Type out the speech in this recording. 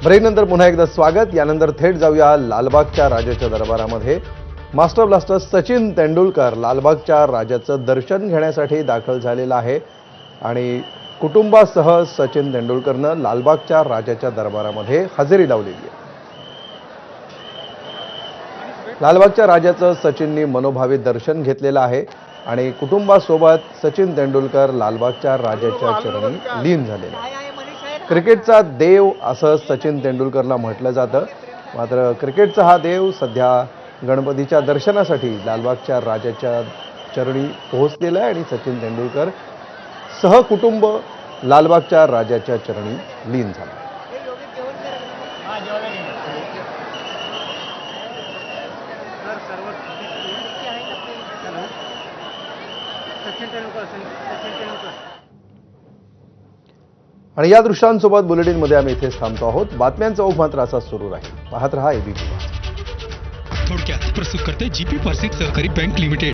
ब्रेकनंतर पुन्हा एकदा स्वागत। यानंतर थेट जाऊया लालबागच्या राजाच्या दरबारामध्ये। मास्टर ब्लास्टर सचिन तेंडुलकर लालबागच्या राजाचं दर्शन घेण्यासाठी दाखल झालेला आहे आणि कुटुंबासह सचिन तेंडुलकरनं लालबागच्या राजाच्या दरबारामध्ये हजेरी लावलेली आहे। लालबागच्या राजाचं सचिननी मनोभावे दर्शन घेतलेलं आहे आणि कुटुंबासोबत सचिन तेंडुलकर लालबागच्या राजाच्या चरणी लीन झालेले आहे। क्रिकेटचा देव असं सचिन तेंडुलकरला म्हटलं जातं, मात्र क्रिकेटचा हा देव सध्या गणपतीच्या दर्शनासाठी लालबागच्या राजाच्या चरणी पोहोचलेला आहे आणि सचिन तेंडुलकर सहकुटुंब लालबागच्या राजाच्या चरणी लीन झाला। आणि या दृश्यांसोबत बुलेटिनमध्ये आम्ही इथेच थांबतो आहोत। बातम्यांचा ओघ मात्र असा सुरू राहील। पाहत रहा एबीपी। थोडक्यात प्रस्तुत करते जीपी पार्सिक सहकारी बँक लिमिटेड।